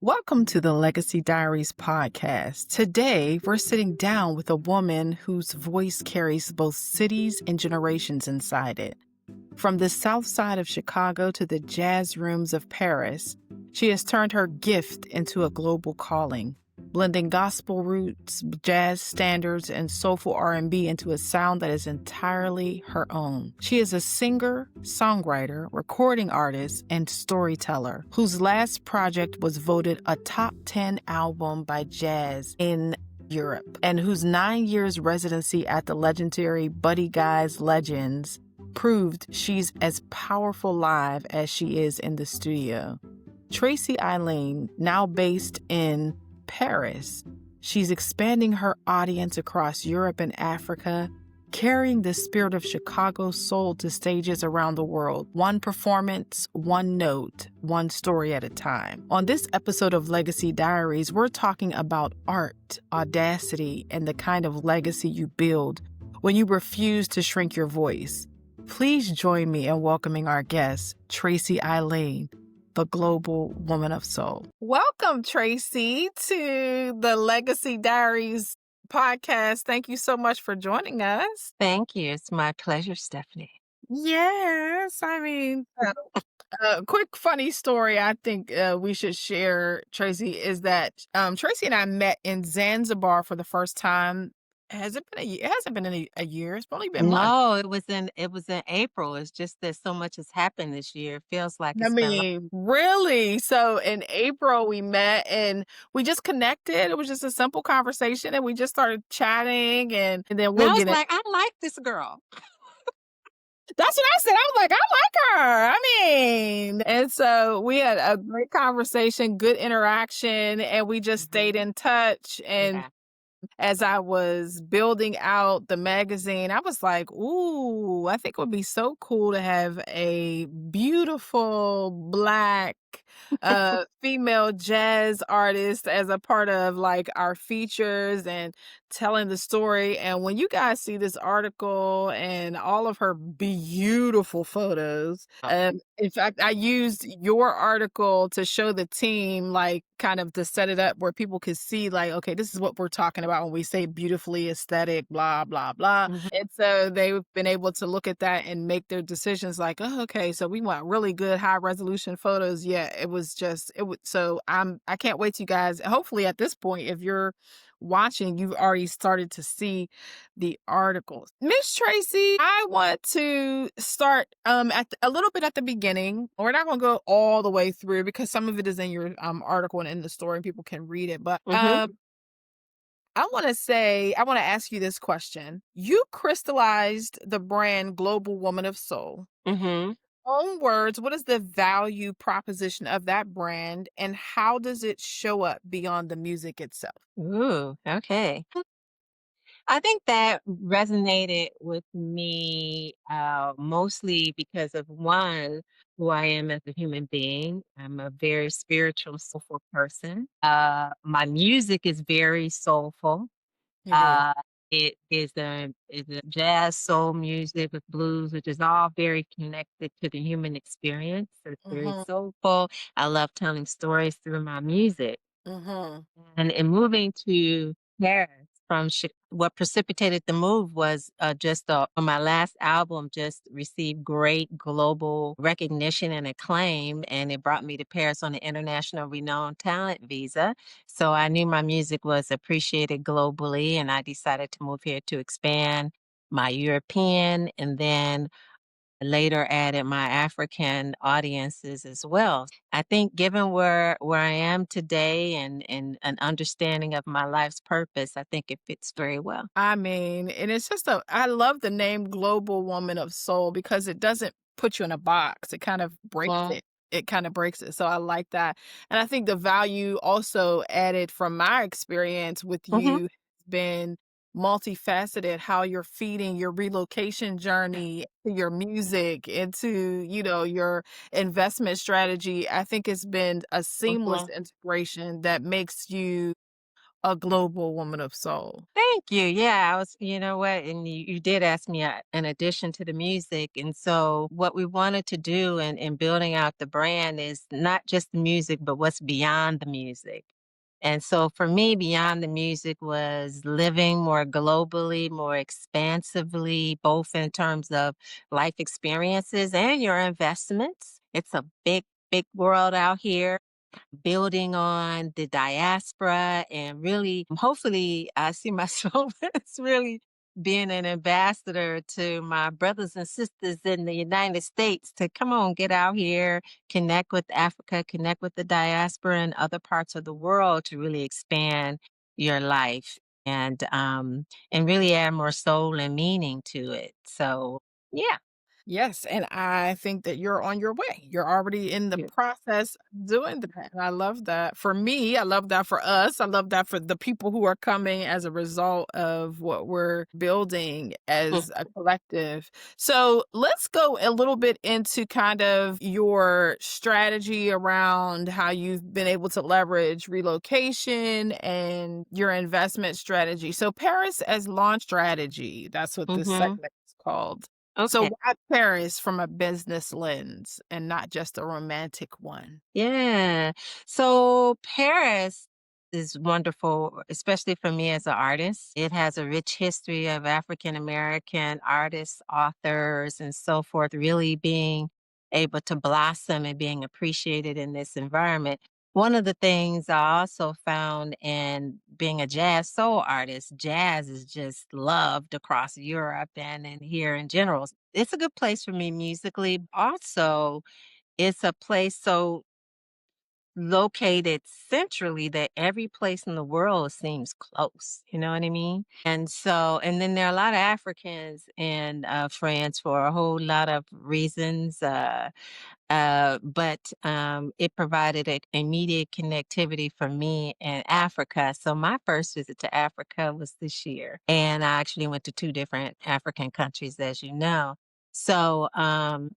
Welcome to the Legacy Diaries podcast. Today, we're sitting down with a woman whose voice carries both cities and generations inside it. From the south side of Chicago to the jazz rooms of Paris, she has turned her gift into a global calling, blending gospel roots, jazz standards, and soulful R&B into a sound that is entirely her own. She is a singer, songwriter, recording artist, and storyteller whose last project was voted a top 10 album by Jazz in Europe, and whose 9 years residency at the legendary Buddy Guy's Legends proved she's as powerful live as she is in the studio. Tracye Eileen, now based in Paris, she's expanding her audience across Europe and Africa, carrying the spirit of Chicago soul to stages around the world, one performance, one note, one story at a time. On this episode of Legacy Diaries, we're talking about art, audacity, and the kind of legacy you build when you refuse to shrink your voice. Please join me in welcoming our guest, Tracye Eileen, the global woman of soul. Welcome, Tracye, to the Legacy Diaries podcast. Thank you so much for joining us. Thank you. It's my pleasure, Stephanie. Yes, a quick funny story I think we should share, Tracye, is that Tracye and I met in Zanzibar for the first time. Has it been a year? It hasn't been a year. It's only been months. No, it was in April. It's just that so much has happened this year. It feels like I it's been mean, really? So in April we met and we just connected. It was just a simple conversation and we just started chatting and then and we'll I was get it. like, I like this girl. That's what I said. I was like, I like her. I mean, and so we had a great conversation, good interaction, and we just stayed in touch. And Yeah. as I was building out the magazine, I was like, ooh, I think it would be so cool to have a beautiful Black female jazz artist as a part of like our features and telling the story. And when you guys see this article and all of her beautiful photos, in fact, I used your article to show the team, like kind of to set it up where people could see, like, okay, this is what we're talking about when we say beautifully aesthetic, blah, blah, blah. Mhm. And so they've been able to look at that and make their decisions like, oh, okay, so we want really good high resolution photos. Yeah, it was just, it would, so I can't wait to you guys. Hopefully at this point, if you're watching, you've already started to see the articles. Miss Tracye, I want to start a little bit at the beginning. We're not going to go all the way through because some of it is in your article and in the story and people can read it. But Mhm. I want to ask you this question. You crystallized the brand Global Woman of Soul. Mhm. Own words, what is the value proposition of that brand and how does it show up beyond the music itself? Ooh, okay. I think that resonated with me mostly because of one, who I am as a human being. I'm a very spiritual, soulful person. My music is very soulful. It is. Uh, it is a jazz soul music with blues, which is all very connected to the human experience. So it's very Mhm, soulful. I love telling stories through my music. mhm. And in moving to Paris what precipitated the move was on my last album just received great global recognition and acclaim, and it brought me to Paris on an international renowned talent visa. So I knew my music was appreciated globally, and I decided to move here to expand my European and then later added my African audiences as well. I think given where I am today and an understanding of my life's purpose, I think it fits very well. I mean, and it's just I love the name Global Woman of Soul because it doesn't put you in a box. It kind of breaks Well, it. It kind of breaks it. So I like that. And I think the value also added from my experience with mhm, you has been multifaceted, how you're feeding your relocation journey, your music, into, your investment strategy. I think it's been a seamless mhm, integration that makes you a global woman of soul. Thank you. Yeah, I was, you know what? And you did ask me in addition to the music. And so, what we wanted to do in building out the brand is not just the music, but what's beyond the music. And so, for me, beyond the music was living more globally, more expansively, both in terms of life experiences and your investments. It's a big, big world out here, building on the diaspora and really, hopefully, I see myself as really being an ambassador to my brothers and sisters in the United States to come on, get out here, connect with Africa, connect with the diaspora and other parts of the world to really expand your life and really add more soul and meaning to it. So yeah. Yes, and I think that you're on your way. You're already in the Yeah. process of doing that, and I love that. For me, I love that for us. I love that for the people who are coming as a result of what we're building as a collective. So, let's go a little bit into kind of your strategy around how you've been able to leverage relocation and your investment strategy. So, Paris as launch strategy, that's what this Mm-hmm. segment is called. So Okay. why Paris from a business lens and not just a romantic one? Yeah. So Paris is wonderful, especially for me as an artist. It has a rich history of African American artists, authors, and so forth, really being able to blossom and being appreciated in this environment. One of the things I also found in being a jazz soul artist, jazz is just loved across Europe and in here in general. It's a good place for me musically. Also, it's a place so located centrally that every place in the world seems close, you know what I mean? And then there are a lot of Africans in France for a whole lot of reasons. But it provided a immediate connectivity for me in Africa. So my first visit to Africa was this year, and I actually went to two different African countries, as you know. So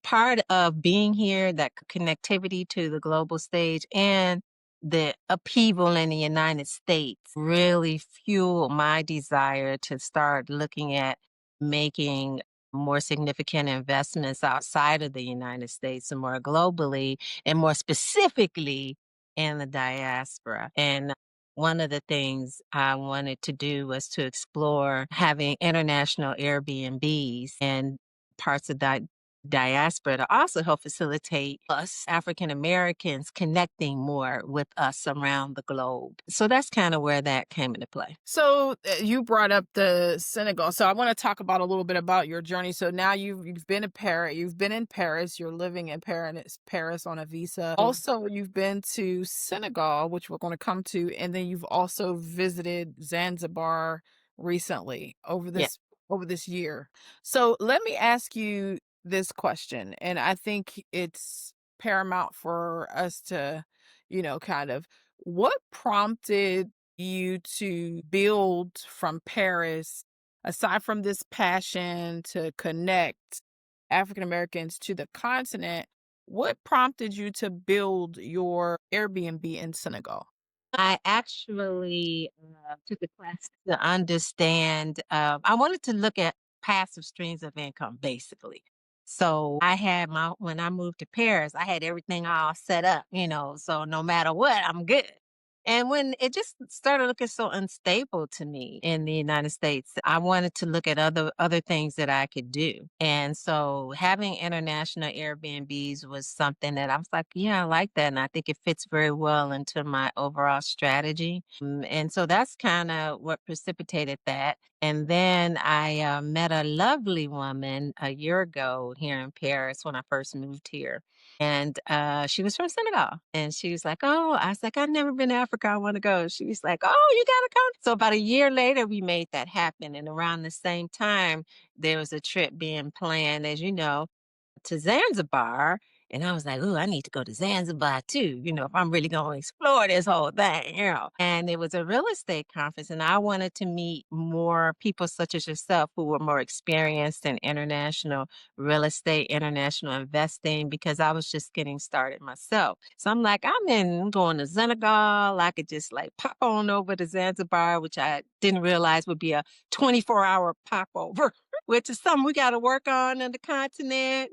part of being here, that connectivity to the global stage and the upheaval in the United States really fueled my desire to start looking at making more significant investments outside of the United States and more globally, and more specifically in the diaspora. And one of the things I wanted to do was to explore having international Airbnbs and parts of diaspora to also help facilitate us African Americans connecting more with us around the globe. So that's kind of where that came into play. So you brought up the Senegal. So I want to talk about a little bit about your journey. So now you've been in Paris. You've been in Paris. You're living in Paris on a visa. Also, you've been to Senegal, which we're going to come to, and then you've also visited Zanzibar recently Yeah. over this year. So let me ask you this question, and I think it's paramount for us to, kind of what prompted you to build from Paris, aside from this passion to connect African Americans to the continent, what prompted you to build your Airbnb in Senegal? I actually took a class to understand. I wanted to look at passive streams of income, basically. So I had when I moved to Paris, I had everything all set up, so no matter what, I'm good. And when it just started looking so unstable to me in the United States, I wanted to look at other things that I could do. And so having international Airbnbs was something that I was like, yeah, I like that. And I think it fits very well into my overall strategy. And so that's kind of what precipitated that. And then I met a lovely woman a year ago here in Paris when I first moved here. And she was from Senegal. And she was like, oh, I was like, I've never been to Africa. I want to go. She was like, oh, you got to come. So about a year later, we made that happen. And around the same time, there was a trip being planned, as you know, to Zanzibar. And I was like, "Ooh, I need to go to Zanzibar too, if I'm really gonna explore this whole thing." And it was a real estate conference, and I wanted to meet more people such as yourself who were more experienced in international real estate, international investing, because I was just getting started myself. So I'm like, I'm going to Senegal. I could just like pop on over to Zanzibar, which I didn't realize would be a 24-hour pop over, which is something we got to work on the continent.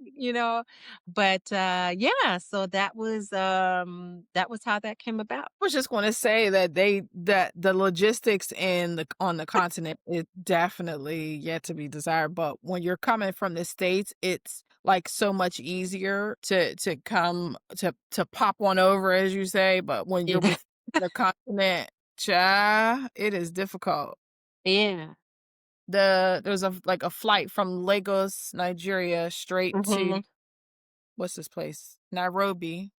But yeah, so that was how that came about. I was just going to say that the logistics in the on the continent is definitely yet to be desired. But when you're coming from the States, it's like so much easier to come to pop one over, as you say. But when you're Yeah. with the continent, it is difficult. Yeah. There's a flight from Lagos, Nigeria, straight to Mhm. what's this place? Nairobi.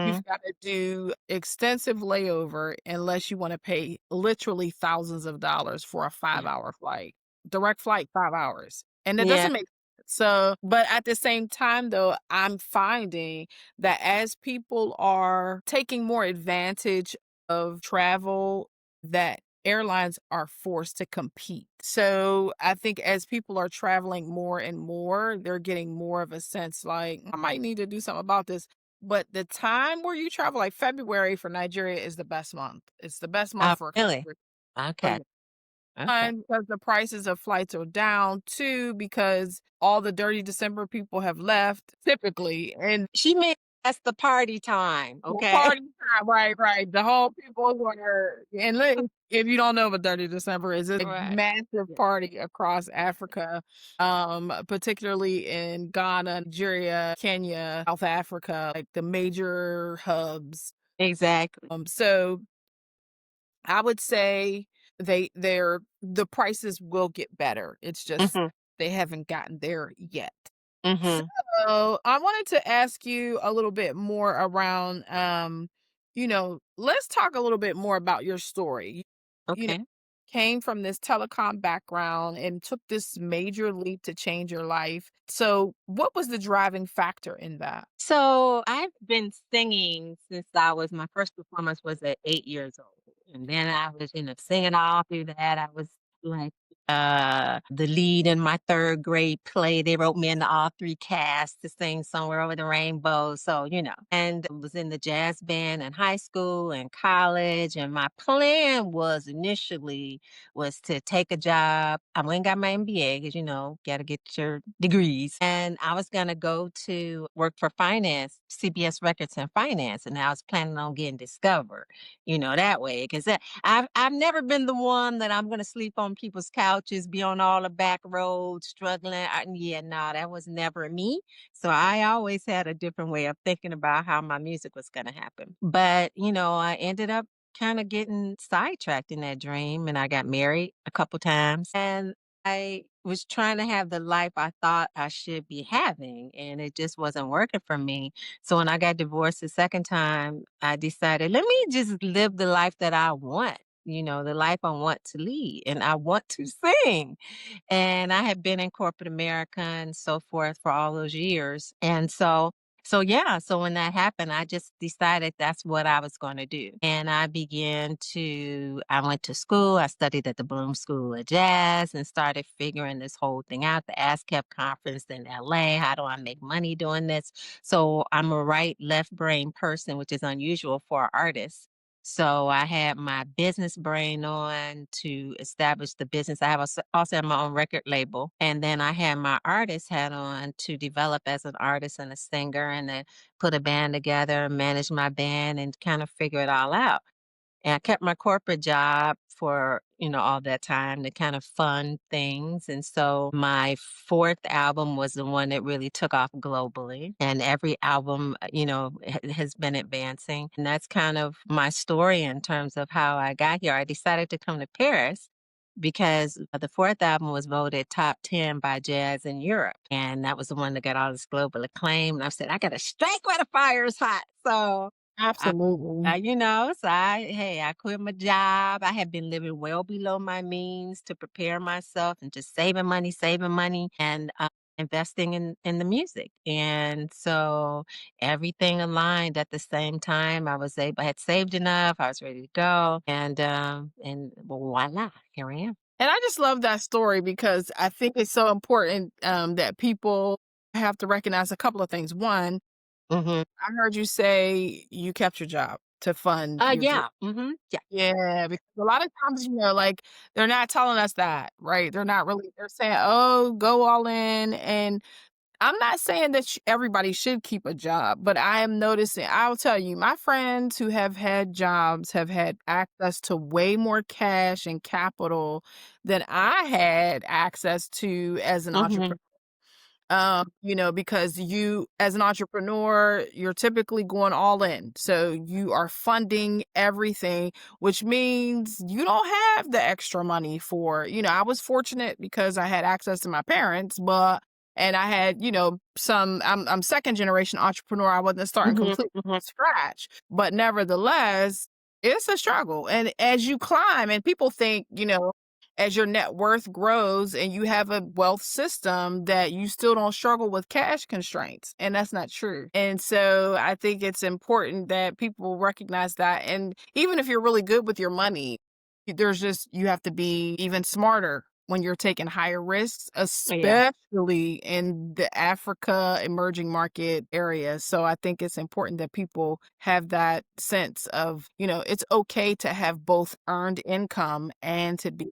You've Mhm. gotta do extensive layover unless you wanna pay literally thousands of dollars for a Yeah. five-hour flight. Direct flight, 5 hours, and that Yeah. doesn't make sense. So but at the same time, though, I'm finding that as people are taking more advantage of travel, that airlines are forced to compete. So, I think as people are traveling more and more, they're getting more of a sense like, "I might need to do something about this." But the time where you travel, like February for Nigeria is the best month. It's the best month Oh, for a really? country. Oh, Okay. yeah. Okay. One, because the prices of flights are down. Two, because all the dirty December people have left typically, and She meant that's the party time, well, okay? party time, right, right. The whole people were and if you don't know what Dirty December is, it's a Right. massive Yeah. party across Africa, particularly in Ghana, Nigeria, Kenya, South Africa, like the major hubs. Exactly. So I would say the prices will get better. It's just Mhm. they haven't gotten there yet. Mhm. So I wanted to ask you a little bit more around, let's talk a little bit more about your story. You know, Okay. came from this telecom background and took this major leap to change your life. So what was the driving factor in that? So I've been singing since my first performance was at 8 years old. And then I was, singing all through that. I was like the lead in my third grade play. They wrote me into all three casts to sing Somewhere Over the Rainbow. So, and I was in the jazz band in high school and college. And my plan was initially was to take a job. I went and got my MBA because, got to get your degrees. And I was going to go to work for finance, CBS Records and finance. And I was planning on getting discovered, that way. Because I've never been the one that I'm going to sleep on people's couches, be on all the back roads, struggling. Yeah, no, that was never me. So I always had a different way of thinking about how my music was going to happen. But, I ended up kind of getting sidetracked in that dream and I got married a couple times and I was trying to have the life I thought I should be having and it just wasn't working for me. So when I got divorced the second time, I decided, let me just live the life that I want. The life I want to lead and I want to sing. And I had been in corporate America and so forth for all those years. And so yeah, so when that happened, I just decided that's what I was going to do. And I went to school, I studied at the Bloom School of Jazz and started figuring this whole thing out, the ASCAP conference in LA. How do I make money doing this? So I'm a right left brain person, which is unusual for an artist. So I had my business brain on to establish the business. Also have my own record label. And then I had my artist hat on to develop as an artist and a singer and then put a band together, manage my band and kind of figure it all out. And I kept my corporate job for, all that time to kind of fund things. And so my fourth album was the one that really took off globally. And every album, has been advancing. And that's kind of my story in terms of how I got here. I decided to come to Paris because the fourth album was voted top 10 by Jazz in Europe. And that was the one that got all this global acclaim. And I said, I got to strike where the fire is hot. So Absolutely. I quit my job. I had been living well below my means to prepare myself and just saving money. And investing in the music. And so everything aligned at the same time. I had saved enough, I was ready to go. And voila, here I am. And I just love that story because I think it's so important that people have to recognize a couple of things. One, Hmm. I heard you say you kept your job to fund your dream. Yeah. Yeah. Yeah, because a lot of times, like they're not telling us that, right? They're not really, they're saying, oh, go all in. And I'm not saying that everybody should keep a job, but I am noticing, I'll tell you, my friends who have had jobs have had access to way more cash and capital than I had access to as an Hmm. entrepreneur. Because you, as an entrepreneur, you're typically going all in. So you are funding everything, which means you don't have the extra money for, I was fortunate because I had access to my parents, and I had, I'm second generation entrepreneur. I wasn't starting Hmm. completely Hmm. from scratch, but nevertheless, it's a struggle. And as you climb, and people think, as your net worth grows and you have a wealth system that you still don't struggle with cash constraints. And that's not true. And so I think it's important that people recognize that. And even if you're really good with your money, you have to be even smarter when you're taking higher risks, Yeah. especially in the Africa emerging market area. So I think it's important that people have that sense of, it's okay to have both earned income and to be.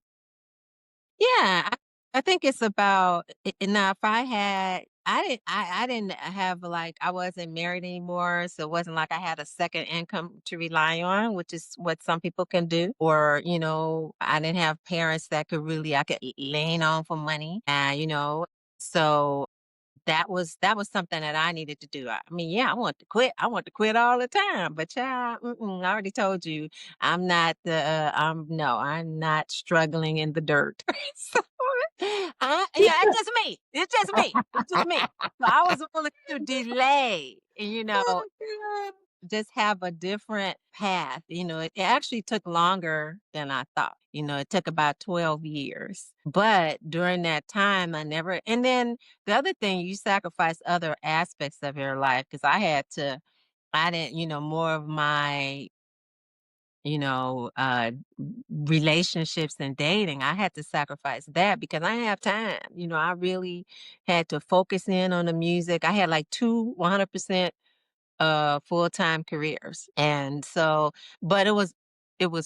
Yeah, I think it's about now. If I didn't have like I wasn't married anymore, so it wasn't like I had a second income to rely on, which is what some people can do. Or I didn't have parents that I could lean on for money. So that was something that I needed to do. I mean, yeah, I want to quit. I want to quit all the time, but child, I already told you, I'm not the. No, I'm not struggling in the dirt. So, it's just me. It's just me. It's just me. So I was willing to delay, just have a different path. It actually took longer than I thought. It took about 12 years. But during that time, and then the other thing, you sacrifice other aspects of your life because I didn't, more of my, you know, uh, relationships and dating, I had to sacrifice that because I didn't have time. I really had to focus in on the music. I had like two 100% full-time careers. And so, but it was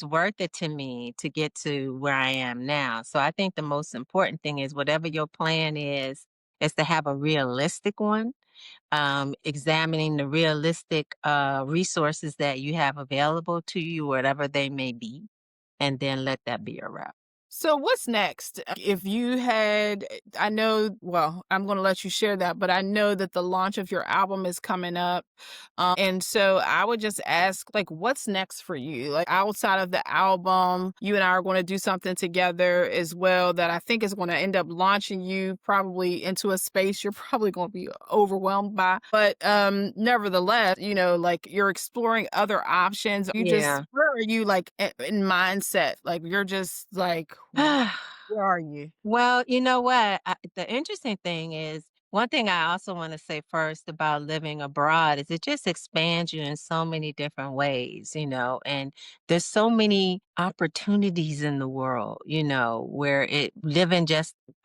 worth it to me to get to where I am now. So I think the most important thing is whatever your plan is to have a realistic one, examining the realistic resources that you have available to you, whatever they may be, and then let that be your route. So what's next? If you had, I know, well, I'm going to let you share that, but I know that the launch of your album is coming up. And so I would just ask, like, what's next for you? Like, outside of the album, you and I are going to do something together as well that I think is going to end up launching you probably into a space you're probably going to be overwhelmed by. But nevertheless, like you're exploring other options. Yeah. Where are you like in mindset? Like, you're just like, where are you? Well, you know what? The interesting thing is, one thing I also want to say first about living abroad is it just expands you in so many different ways, and there's so many opportunities in the world, where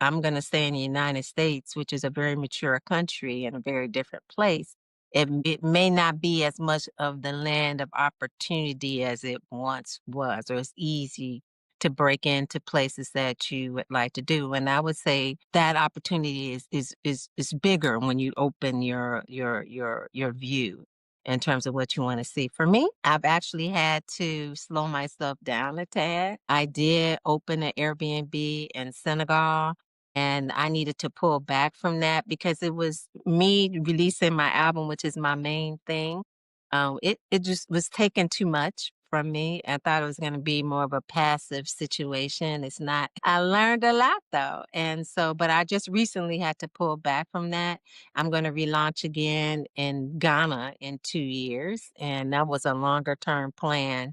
I'm going to say in the United States, which is a very mature country and a very different place. It may not be as much of the land of opportunity as it once was, or it's easy to break into places that you would like to do. And I would say that opportunity is bigger when you open your view in terms of what you want to see. For me, I've actually had to slow myself down a tad. I did open an Airbnb in Senegal. And I needed to pull back from that because it was me releasing my album, which is my main thing. It just was taking too much from me. I thought it was going to be more of a passive situation. It's not. I learned a lot though. And so, but I just recently had to pull back from that. I'm going to relaunch again in Ghana in 2 years. And that was a longer term plan.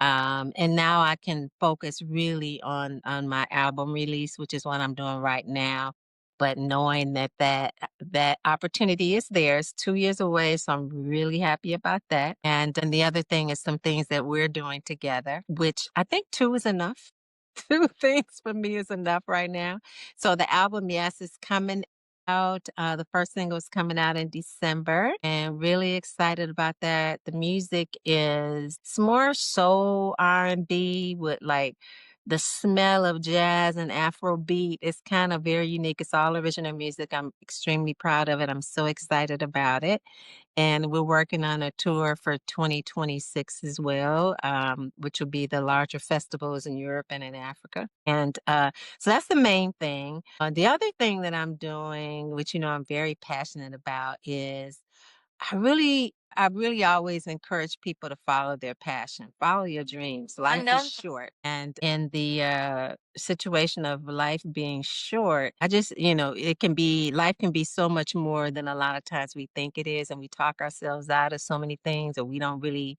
And now I can focus really on my album release, which is what I'm doing right now. but knowing that opportunity is there. It's 2 years away, so I'm really happy about that. And then the other thing is some things that we're doing together, which I think 2 is enough. 2 things for me is enough right now. So the album, yes, is coming out. The first single is coming out in December, and really excited about that. The music is it's more soul R&B with like the smell of jazz and Afro beat. It's kind of very unique. It's all original music. I'm extremely proud of it. I'm so excited about it. And we're working on a tour for 2026 as well, which will be the larger festivals in Europe and in Africa. And so that's the main thing. The other thing that I'm doing, which I'm very passionate about, is I really always encourage people to follow their passion, follow your dreams. Life is short. And in the situation of life being short, life can be so much more than a lot of times we think it is. And we talk ourselves out of so many things, or we don't really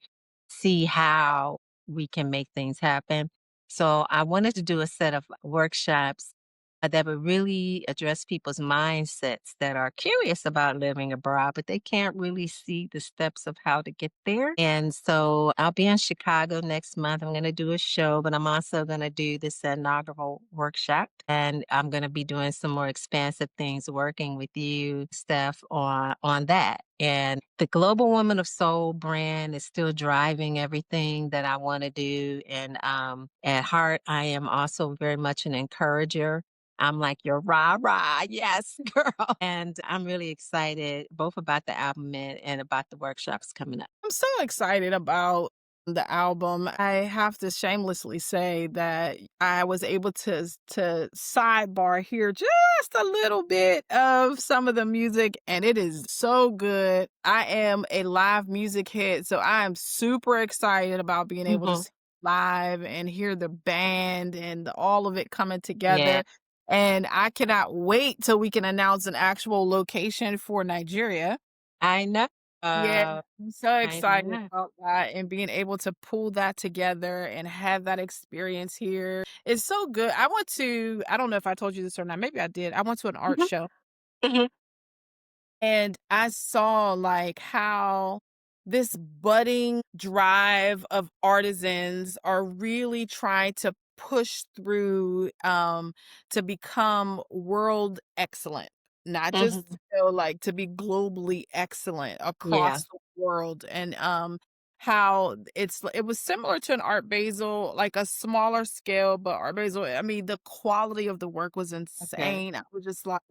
see how we can make things happen. So I wanted to do a set of workshops that would really address people's mindsets that are curious about living abroad, but they can't really see the steps of how to get there. And so I'll be in Chicago next month. I'm going to do a show, but I'm also going to do this inaugural workshop. And I'm going to be doing some more expansive things, working with you, Steph, on that. And the Global Woman of Soul brand is still driving everything that I want to do. And at heart, I am also very much an encourager. I'm like your rah rah, yes, girl. And I'm really excited both about the album and about the workshops coming up. I'm so excited about the album. I have to shamelessly say that I was able to sidebar here just a little bit of some of the music, and it is so good. I am a live music head, so I am super excited about being able to Hmm. see live and hear the band and all of it coming Yeah, together. And I cannot wait till we can announce an actual location for Nigeria. I know. Yeah, Uh, I'm so I excited know. about that and being able to pull that together and have that experience here. It's so good. I don't know if I told you this or not, maybe I did. I went to an art Hmm. show Hmm. and I saw like how this budding drive of artisans are really trying to push through to become world excellent. Not just Hmm. like to be globally excellent Yeah. across the world and how it was similar to an art basel, like a smaller scale, but art basel, I mean, the quality of the work was Okay. insane. I was just like,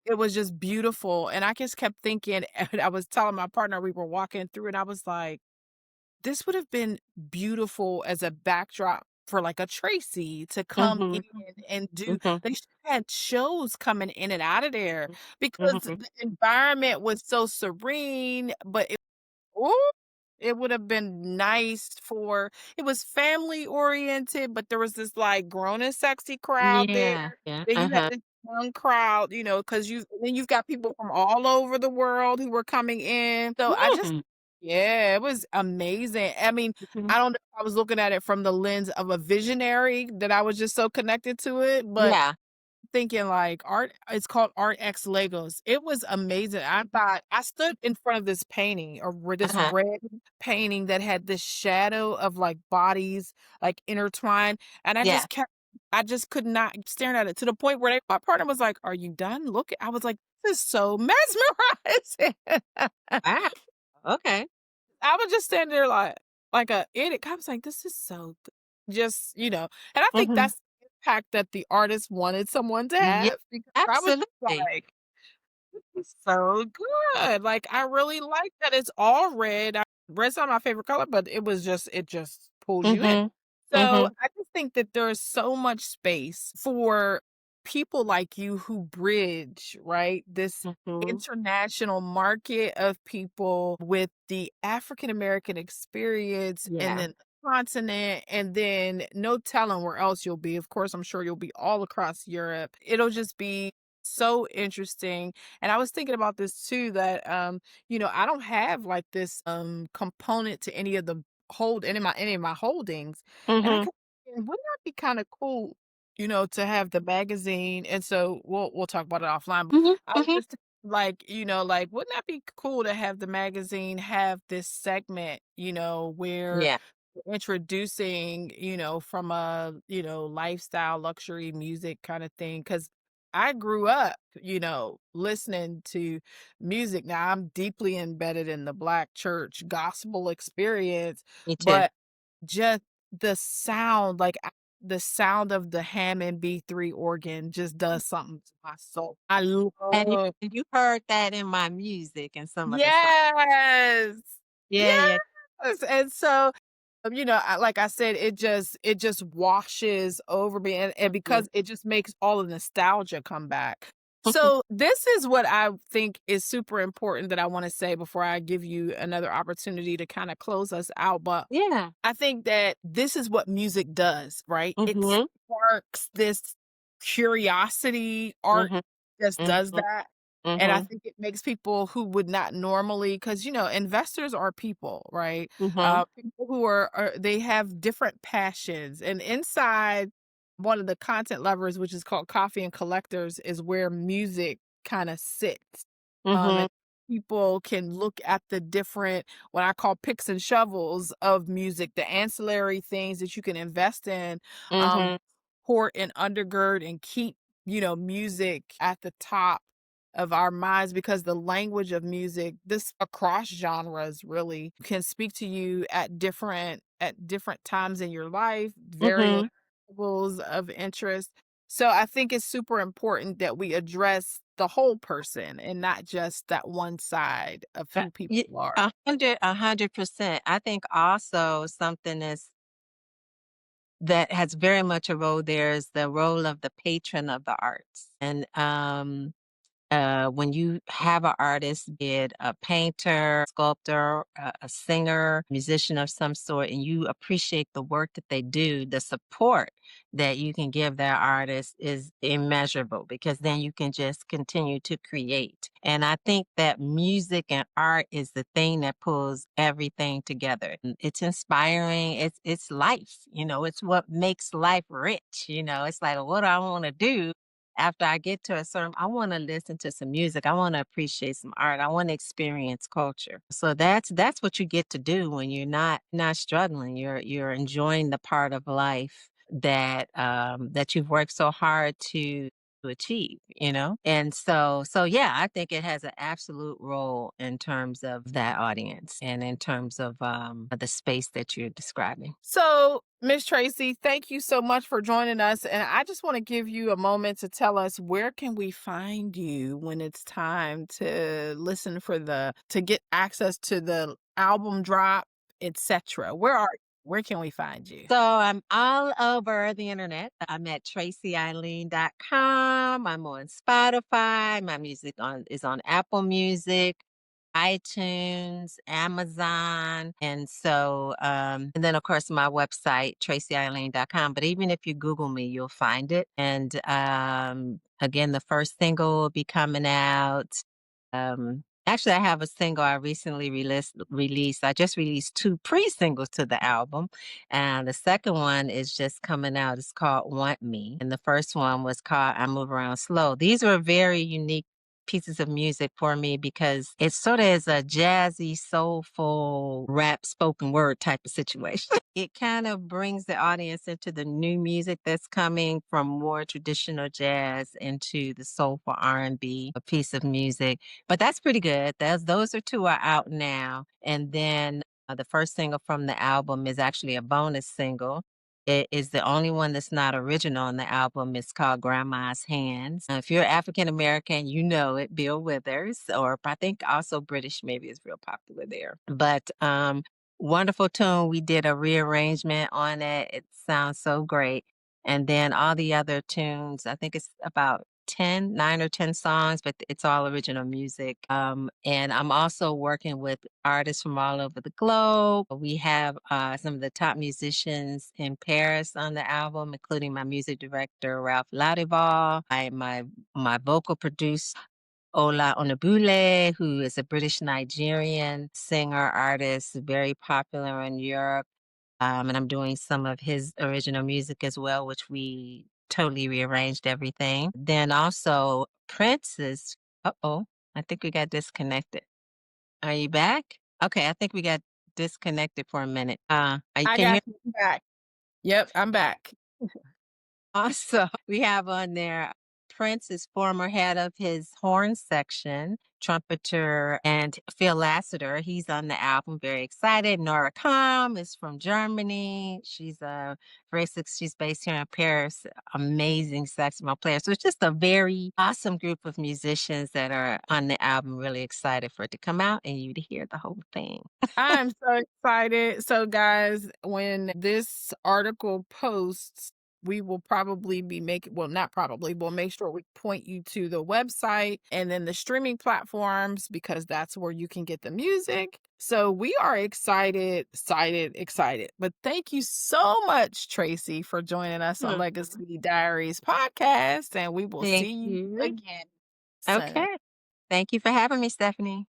it was just beautiful, and I just kept thinking and I was telling my partner we were walking through, and I was like, "This would have been beautiful as a backdrop for, like, a Tracy to come in Hmm. and do." Hmm. They should have had shows coming in and out of there because Hmm. the environment was so serene, but ooh, it would have been nice for it was family oriented, but there was this, like, grown and sexy crowd there. Yeah. Yeah. Then you had Uh-huh. this young crowd, because you've got people from all over the world who were coming in. So I just Hmm. yeah, it was amazing. I mean, Hmm. I don't know if I was looking at it from the lens of a visionary that I was just so connected to it, but Yeah. thinking like art it's called Art X Legos. It was amazing. I thought I stood in front of this painting or where this Uh-huh. red painting that had this shadow of like bodies like intertwined. And Yeah. I just could not staring at it to the point where my partner was like, "Are you done? Look." I was like, "This is so mesmerizing." Wow. Okay. I was just standing there like a idiot. I was like, "This is so good." Just, and I think Hmm. that's the impact that the artist wanted someone to Yeah. have because I was just Absolutely. like, "It's so good." Like, I really like that it's all red. Red's not my favorite color, but it just pulls you in. Hmm. So, Hmm. I just think that there's so much space for people like you who bridge, right? This Hmm. international market of people with the African American experience and Yeah. then the continent, and then no telling where else you'll be. Of course, I'm sure you'll be all across Europe. It'll just be so interesting. And I was thinking about this too, that I don't have like this component to any of the hold any of my holdings. And I Hmm. kept thinking, wouldn't that be kind of cool? to have the magazine, and so we'll talk about it offline, but Mhm, I was mhm. just like, like, wouldn't that be cool to have the magazine have this segment, where Yeah, introducing, from a, lifestyle, luxury music kind of thing? Because I grew up, listening to music. Now I'm deeply embedded in the Black church gospel experience, me too. but just the sound, like, the sound of the Hammond B3 organ just does something to my soul. I love. And you heard that in my music and some of the songs. Yes. Yeah, yeah. Yes, and so, like I said, it just washes over me, and Mhm, because it just makes all the nostalgia come back. So, this is what I think is super important that I wanna say before I give you another opportunity to kinda close us out, but yeah. I think that this is what music does, right? It Mhm, sparks this curiosity. Art mhm, just does mhm, that. And I mhm, think it makes people who would not normally, because investors are people, right? mhm, People who they have different passions. And inside one of the content levers, which is called Coffee and Collectors, is where music kind of sits. mhm, And people can look at the different, what I call picks and shovels of music, the ancillary things that you can invest in, um, mhm, support and undergird and keep, music at the top of our minds, because the language of music, this across genres, really can speak to you at different times in your life, varying mhm. levels of interest. So I think it's super important that we address the whole person and not just that one side of who people Ye are. 100%. I think also something that has very much a role there is the role of the patron of the arts. And when you have an artist, be it a painter, sculptor, a singer, musician of some sort, and you appreciate the work that they do, the support that you can give that artist is immeasurable because then you can just continue to create. And I think that music and art is the thing that pulls everything together. It's inspiring. It's life. It's what makes life rich. It's like, what do I want to do after I get to a certain, I want to listen to some music. I want to appreciate some art. I want to experience culture. So that's what you get to do when you're not struggling. You're enjoying the part of life that you've worked so hard to achieve, And so yeah, I think it has an absolute role in terms of that audience and in terms of the space that you're describing. So, Miss Tracy, thank you so much for joining us. And I just want to give you a moment to tell us, where can we find you when it's time to listen to get access to the album drop, etc. Where are you? Where can we find you? So I'm all over the internet. I'm at TracyeEileen.com. I'm on Spotify. My music is on Apple Music, iTunes, Amazon. And then of course my website, TracyeEileen.com. But even if you Google me, you'll find it. And again, the first single will be coming out. Actually, I have a single I recently released. I just released two pre-singles to the album. And the second one is just coming out. It's called Want Me. And the first one was called I Move Around Slow. These were very unique pieces of music for me because it sort of is a jazzy, soulful, rap spoken word type of situation. It kind of brings the audience into the new music that's coming from more traditional jazz into the soulful R&B, a piece of music. But that's pretty good. Those are two are out now. And then the first single from the album is actually a bonus single. It is the only one that's not original on the album. It's called Grandma's Hands. If you're African American, you know it, Bill Withers, or I think also British maybe is real popular there. But wonderful tune. We did a rearrangement on it. It sounds so great. And then all the other tunes, I think it's about 9 or 10 songs, but it's all original music. And I'm also working with artists from all over the globe. We have some of the top musicians in Paris on the album, including my music director, Ralph Ladival. My vocal producer, Ola Onabule, who is a British Nigerian singer, artist, very popular in Europe. And I'm doing some of his original music as well, which we totally rearranged everything. Then also Prince's uh-oh, I think we got disconnected. Are you back? Okay, I think we got disconnected for a minute. I I can hear got you back. Yep, I'm back. also, we have on there Prince is former head of his horn section, trumpeter, and Phil Lassiter. He's on the album. Very excited. Nora Kam is from Germany. She's a she's based here in Paris. Amazing saxophone player. So it's just a very awesome group of musicians that are on the album. Really excited for it to come out and you to hear the whole thing. I'm so excited. So, guys, when this article posts, we will probably be making, well, not probably, we'll make sure we point you to the website and then the streaming platforms because that's where you can get the music. So, we are excited, excited, excited. But thank you so much, Tracye, for joining us on Hmm. Legacy Diaries podcast. And we will Thank see you you. again soon. Okay. Thank you for having me, Stephanie.